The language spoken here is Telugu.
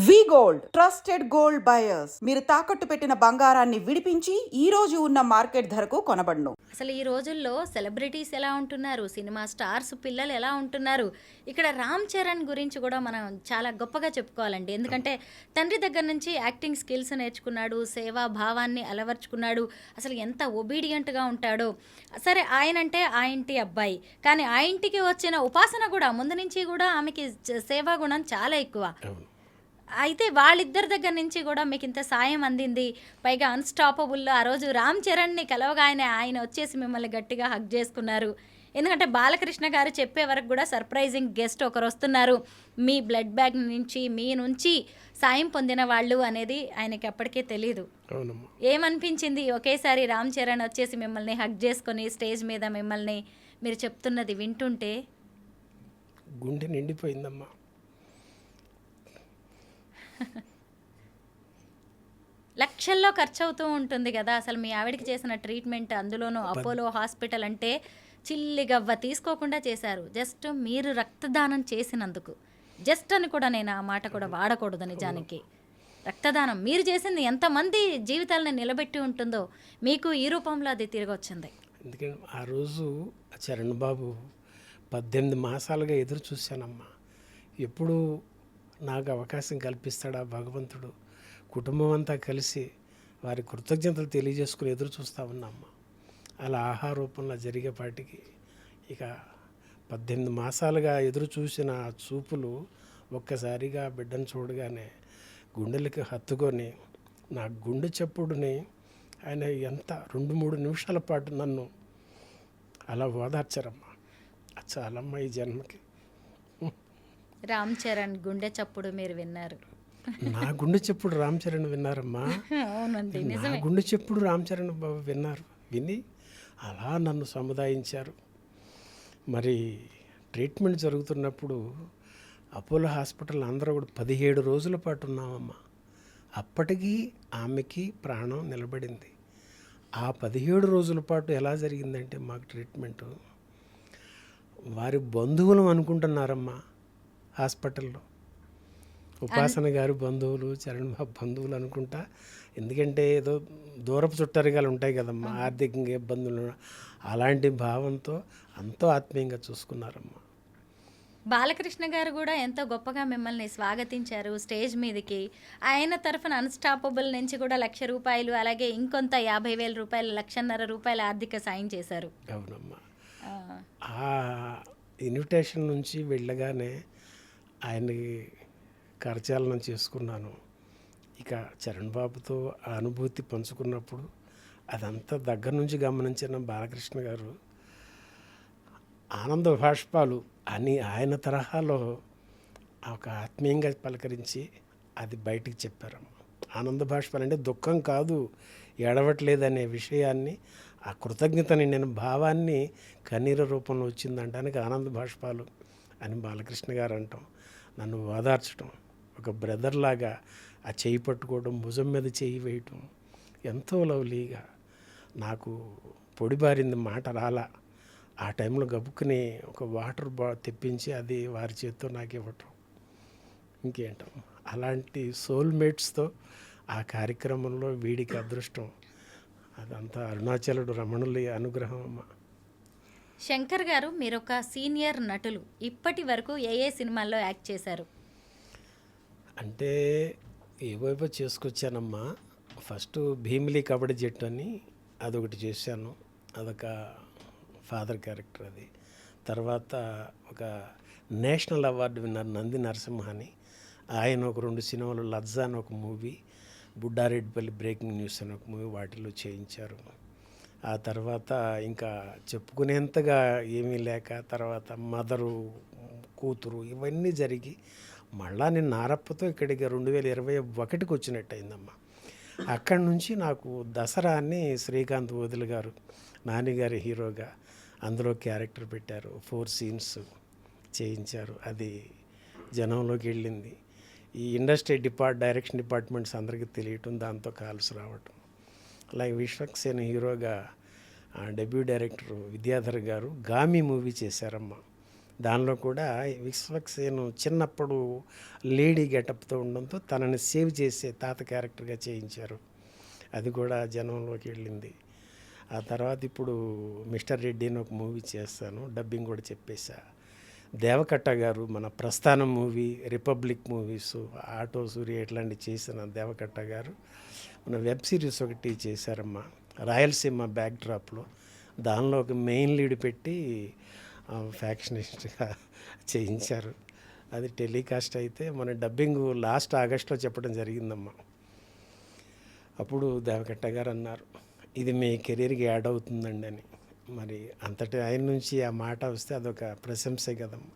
వి గోల్డ్ ట్రస్టెడ్ గోల్డ్ బయర్స్ మీరు తాకట్టు పెట్టిన బంగారాన్ని విడిపించి ఈ రోజు ఉన్న మార్కెట్ ధరకు కొనబడును. అసలు ఈ రోజుల్లో సెలబ్రిటీస్ ఎలా ఉంటున్నారు, సినిమా స్టార్స్ పిల్లలు ఎలా ఉంటున్నారు. ఇక్కడ రామ్ చరణ్ గురించి కూడా మనం చాలా గొప్పగా చెప్పుకోవాలండి. ఎందుకంటే తండ్రి దగ్గర నుంచి యాక్టింగ్ స్కిల్స్ నేర్చుకున్నాడు, సేవా భావాన్ని అలవర్చుకున్నాడు. అసలు ఎంత ఒబీడియంట్గా ఉంటాడో. సరే, ఆయనంటే ఆ ఇంటి అబ్బాయి, కానీ ఆ ఇంటికి వచ్చిన ఉపాసన కూడా ముందు నుంచి కూడా ఆమెకి సేవా గుణం చాలా ఎక్కువ. అయితే వాళ్ళిద్దరి దగ్గర నుంచి కూడా మీకు ఇంత సాయం అందింది. పైగా అన్స్టాపబుల్లో ఆ రోజు రామ్ చరణ్ని కలవగానే ఆయన వచ్చేసి మిమ్మల్ని గట్టిగా హగ్ చేసుకున్నారు. ఎందుకంటే బాలకృష్ణ గారు చెప్పే వరకు కూడా సర్ప్రైజింగ్ గెస్ట్ ఒకరు వస్తున్నారు, మీ బ్లడ్ బ్యాగ్ నుంచి, మీ నుంచి సాయం పొందిన వాళ్ళు అనేది ఆయనకి అప్పటికే తెలియదు. ఏమనిపించింది ఒకేసారి రామ్ చరణ్ వచ్చేసి మిమ్మల్ని హగ్ చేసుకొని స్టేజ్ మీద మిమ్మల్ని మీరు చెప్తున్నది వింటుంటే? గుండె నిండిపోయిందమ్మా. లక్షల్లో ఖర్చు అవుతూ ఉంటుంది కదా అసలు మీ ఆవిడకి చేసిన ట్రీట్మెంట్, అందులోనూ అపోలో హాస్పిటల్ అంటే చిల్లిగవ్వ తీసుకోకుండా చేశారు. జస్ట్ మీరు రక్తదానం చేసినందుకు, జస్ట్ అని కూడా నేను ఆ మాట కూడా వాడకూడదు. నిజానికి రక్తదానం మీరు చేసింది ఎంతమంది జీవితాలను నిలబెట్టి ఉంటుందో మీకు ఈ రూపంలో అది తిరిగి వచ్చింది. ఎందుకంటే ఆ రోజు చరణ్ బాబు 18 మాసాలుగా ఎదురు చూశానమ్మా. ఎప్పుడు నాకు అవకాశం కల్పిస్తాడా భగవంతుడు, కుటుంబం అంతా కలిసి వారి కృతజ్ఞతలు తెలియజేసుకుని ఎదురు చూస్తూ ఉన్నామ్మా. అలా ఆహార రూపంలో జరిగేపాటికి ఇక 18 మాసాలుగా ఎదురు చూసిన ఆ చూపులు ఒక్కసారిగా బిడ్డను చూడగానే గుండెలకి హత్తుకొని నా గుండె చప్పుడుని ఆయన ఎంత 2-3 నిమిషాల పాటు నన్ను అలా ఓదార్చారమ్మా. చాలమ్మా ఈ జన్మకి. రామ్ చరణ్ గుండె చప్పుడు మీరు విన్నారు. నా గుండె చెప్పుడు రామ్ చరణ్ విన్నారమ్మా. అవునండి, నా గుండె చెప్పుడు రామ్ చరణ్ బాబు విన్నారు. విని అలా నన్ను సముదాయించారు. మరి ట్రీట్మెంట్ జరుగుతున్నప్పుడు అపోలో హాస్పిటల్ అందరూ కూడా 17 రోజుల పాటు ఉన్నామమ్మా. అప్పటికీ ఆమెకి ప్రాణం నిలబడింది. ఆ 17 రోజుల పాటు ఎలా జరిగిందంటే మాకు ట్రీట్మెంటు వారి బంధువులు అనుకుంటున్నారమ్మా. హాస్పిటల్లో ఉపాసన గారు బంధువులు, చరణ్ బాబు బంధువులు అనుకుంటా. ఎందుకంటే ఏదో దూరపు చుట్టరిగాలు ఉంటాయి కదమ్మా, ఆర్థికంగా ఇబ్బందులు, అలాంటి భావంతో ఎంతో ఆత్మీయంగా చూసుకున్నారమ్మా. బాలకృష్ణ గారు కూడా ఎంతో గొప్పగా మిమ్మల్ని స్వాగతించారు స్టేజ్ మీదకి. ఆయన తరఫున అన్స్టాపబుల్ నుంచి కూడా ₹1,00,000, అలాగే ఇంకొంత ₹50,000, ₹1,50,000 ఆర్థిక సాయం చేశారు. అవునమ్మా. ఆ ఇన్విటేషన్ నుంచి వెళ్ళగానే ఆయన్ని కరచాలనం చేసుకున్నాను. ఇక చరణ్ బాబుతో ఆ అనుభూతి పంచుకున్నప్పుడు అదంతా దగ్గర నుంచి గమనించిన బాలకృష్ణ గారు ఆనంద భాష్పాలు అని ఆయన తరహాలో ఒక ఆత్మీయంగా పలకరించి అది బయటికి చెప్పారమ్మ. ఆనంద భాష్పాలు అంటే దుఃఖం కాదు, ఏడవట్లేదనే విషయాన్ని, ఆ కృతజ్ఞత నిండిన భావాన్ని కన్నీరు రూపంలో వచ్చిందంటానికి ఆనంద భాష్పాలు అని బాలకృష్ణ గారు అంటాం. నన్ను ఓదార్చడం, ఒక బ్రదర్ లాగా ఆ చేయి పట్టుకోవడం, భుజం మీద చేయి వేయటం ఎంతో లవ్లీగా. నాకు పొడిబారింది, మాట రాలా. ఆ టైంలో గబుక్కుని ఒక వాటర్ తెప్పించి అది వారి చేతితో నాకు ఇవ్వటం. ఇంకేంటాం, అలాంటి సోల్మేట్స్తో ఆ కార్యక్రమంలో వీడికి అదృష్టం. అదంతా అరుణాచలుడు రమణుల అనుగ్రహం అమ్మ. శంకర్ గారు, మీరు ఒక సీనియర్ నటులు, ఇప్పటి వరకు ఏ ఏ సినిమాల్లో యాక్ట్ చేశారు? అంటే ఏవైపు చేసుకొచ్చానమ్మా. ఫస్ట్ భీమిలి కబడ్డీ జట్టు అని అదొకటి చేశాను, అదొక ఫాదర్ క్యారెక్టర్ అది. తర్వాత ఒక national award winner Nandi Narasimha అని, ఆయన ఒక 2 సినిమాలు, లజ్జా అని ఒక మూవీ, బుడ్డారెడ్డిపల్లి బ్రేకింగ్ న్యూస్ అని ఒక మూవీ, వాటిలో చేయించారు. ఆ తర్వాత ఇంకా చెప్పుకునేంతగా ఏమీ లేక తర్వాత మదరు, కూతురు ఇవన్నీ జరిగి మళ్ళా నేను నారప్పతో ఇక్కడికి 2021కి వచ్చినట్టు అయిందమ్మా. అక్కడి నుంచి నాకు దసరా అని శ్రీకాంత్ వదులు గారు, నానిగారి హీరోగా అందులో క్యారెక్టర్ పెట్టారు. 4 సీన్స్ చేయించారు. అది జనంలోకి వెళ్ళింది. ఈ ఇండస్ట్రీ డైరెక్షన్ డిపార్ట్మెంట్స్ అందరికీ తెలియటం, దాంతో కాల్స్ రావటం. అలాగే విశ్వక్సేన్ హీరోగా డెబ్యూ డైరెక్టర్ విద్యాధర్ గారు గామి మూవీ చేశారమ్మా. దానిలో కూడా విశ్వక్సేన్ చిన్నప్పుడు లేడీ గెటప్తో ఉండడంతో తనని సేవ్ చేసే తాత క్యారెక్టర్గా చేయించారు. అది కూడా జనంలోకి వెళ్ళింది. ఆ తర్వాత ఇప్పుడు మిస్టర్ రెడ్డి అని ఒక మూవీ చేస్తాను, డబ్బింగ్ కూడా చెప్పేశా. దేవకట్ట గారు మన ప్రస్థానం మూవీ, రిపబ్లిక్ మూవీస్, ఆటో సూర్య ఇట్లాంటివి చేసిన దేవకట్ట గారు మన వెబ్ సిరీస్ ఒకటి చేశారమ్మా, రాయలసీమ బ్యాక్ డ్రాప్లో. దానిలో ఒక మెయిన్ లీడ్ పెట్టి ఫ్యాక్షనిస్ట్గా చేయించారు. అది టెలికాస్ట్ అయితే మన డబ్బింగ్ లాస్ట్ ఆగస్ట్లో చెప్పడం జరిగిందమ్మా. అప్పుడు దేవకట్ట గారు అన్నారు, ఇది మీ కెరీర్కి యాడ్ అవుతుందండి అని. మరి అంతటి ఆయన నుంచి ఆ మాట వస్తే అదొక ప్రశంసే కదమ్మా.